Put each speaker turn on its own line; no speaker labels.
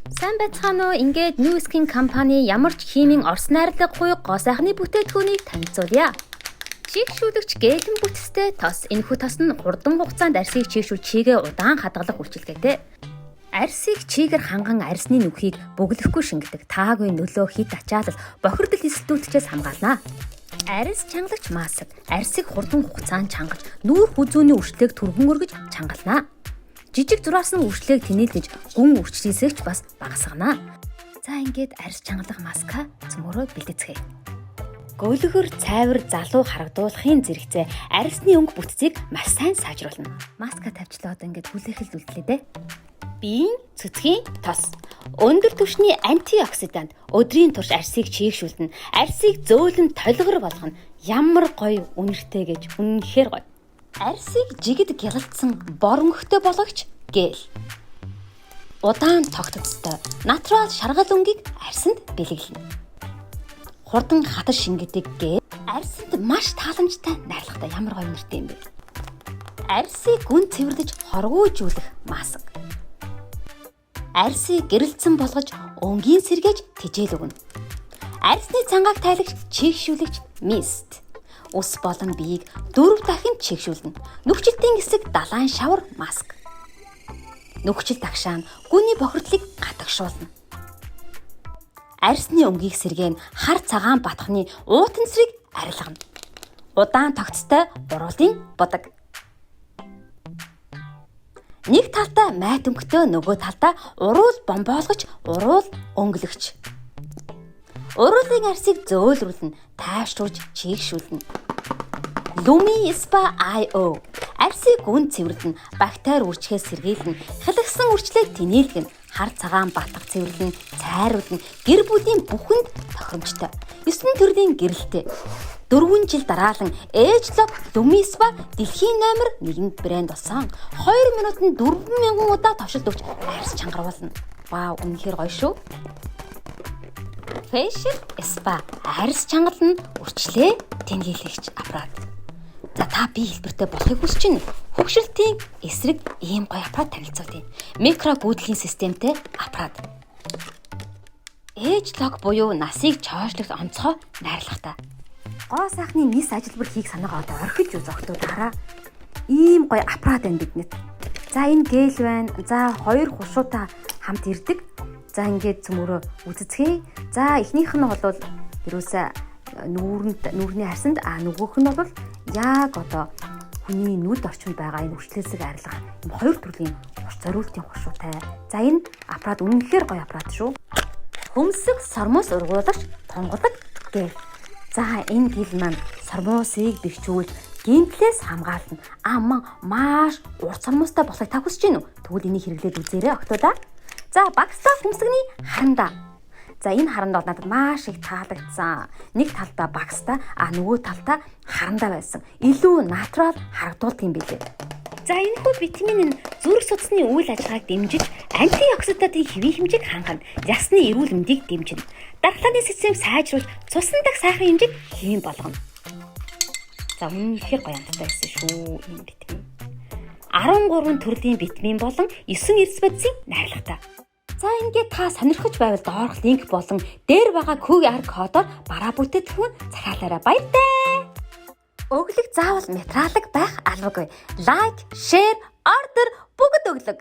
Сайн байцгаана уу? Ингээд New Skin компани ямар ч химийн орос найрлаггүй гоо сайхны бүтээтгүүнийг танилцуулъя. Чийгшүүлэгч гээхэн бүтцтэй тос. Энэхүү тос нь хурдан хугацаанд арсыг чийгшүүл чийгээ удаан хадгалах үйлчилгээтэй. Арсыг чийгээр ханган арсны нүхийг бөглөхгүй шингэдэг. Таагүй нөлөө хит ачаалал бохирдол эсэлтүүдчээс хамгаална. Арс чангалагч маск арсыг хурдан хугацаанд чангалж нүүр хүзүүний үрчлэгийг түргэн өргөж чангална. Жижиг зураас нь үрчлэгийг тэнэлгэж гүн үрчлээсэгч бас багасгана. За ингээд арс чангалах маска цөмөрөө бэлтгэцгээе. Гөлгөр цайвар залуу харагдуулахын зэрэгцээ арсны өнгө бүтцийг маш сайн сайжруулна. Маска тавьчлаа одоо ингээд хүлээхэл үлдлээ дээ. Биеийн цэцгийн тос. Өндөр түвшний антиоксидант өдрийн турш арсыг чийгшүүлнэ. Арсыг зөөлөн толгор болгоно. Ямар гоё үнэртэй гэж үнэнхээр гоё. Арсыг жигд гялалцсан бор өнгөтэй болгогч гэл. Удаан тогтцтой натурал шаргал өнгийг арсанд бэлэглэнэ. Хурдан хатар шингэдэг гэл арсанд маш тааламжтай найрлагатай ямар гоё үнэртэй юм бэ. Арсыг гүн цэвэрлэж хоргоожүүлэх маск. Арсыг гэрэлцэн болгож өнгийн сэргээж тижээл өгнө. Арсны цангааг тайлагч чийгшүүлэгч мист. Ус болон биеийг 4 дахин чийгшүүлнэ. Нөхцөлтийн хэсэг далайн шавар маск. Нөхцөл тагшаан гүний бохирдлыг гатгшуулна. Арсны өнгийг сэргээн хар цагаан батхны уутансрыг арилгана. Удаан тогтцтой уруулын будаг. Нэг талдаа майд өнгөтэй нөгөө талдаа уруул бомбоолгож уруул өнгөлөгч. Уруулын арсыг зөөлрүүлнэ, тайвшруулж чийгшүүлнэ. Lumi Spa IO арсыг гүн цэвэрлэнэ, бактери үрчхээс сэргийлнэ, хялгсан үрчлээг тэнээлгэнэ, хар цагаан батга цэвэрлэнэ, цайруулна, гэр бүлийн бүхэнд тохиромжтой. 9 төрлийн гэрэлтэй. 4 жил дараалан Age-Lock Lumi Spa дэлхийн номер 1 брэнд болсон. 2 минутанд 4000 удаа товшилт өгч арс чангаруулна. Вау, үнэхээр гоё шүү. Facial Spa арс чангална, үрчлээ тэнгэйлэгч аппарат. За та бие хэлбэртэй болохыг хүсэж байна. Хөгшилтийн эсрэг ийм гоё аппарат танилцуулъя. Микро гүйдлийн системтэй аппарат. Age-Lock буюу насыг чойшлох онцгой найрлагатай. Гоо сайхны нис ажилбар хийх санаагаа одоо орхиж юу зогтуудаараа ийм гоё аппарат байна биднэт. За энэ гэл байна. За хоёр хушуутай хамт ирдэг. За ингээд цөмөрөө үзэцгээе. За эхнийх нь бол ерөөсөө нүүрний харсанд нөгөөх нь бол яг одоо хүний нүд орчинд байгаа энэ үрчлээсийг арилгах юм хоёр төрлийн зориултын хушуутай. За энэ аппарат үнэнхээр гоё аппарат шүү. Хөмсөг сормоос ургуулагч тунгадаг гэл. За энэ гэл маань сормоосыг бэхжүүлж гинтлээс хамгаална. Маш урт сормоостой болохыг та хүсэж байна уу? Тэгвэл энийг хэрэглээд үзээрэй октоодаа. За багстаа хөмсгний харандаа. За энэ харандаа бол надад маш их таалагдсан. Нэг талдаа багстаа нөгөө талдаа харандаа байсан. Илүү натурал харагдуулт юм билээ. За энэхүү витамин нь зүрх судасны үйл ажиллагааг дэмжиж, антиоксидантын хэвийн хэмжээг хангана. Ясны эрүүл мэндийг дэмжинэ. Дархлааны системийг сайжруулж, цусны дах сайхан хэмжээг хэвэн болгоно. За үнэхээр гоё амттай байсан шүү энэ витамин. 13 төрлийн витамин болон 9 эрдэс бодисын найрлагатай. За ингээд та сонирхож байвал доорх линк болон дээр байгаа QR кодоор бараа бүтээтгүүн захиалаарай. Баяртай. Өглөг заавал материалог байх албагүй. Лайк, шеэр, ордер бүгд өглөг.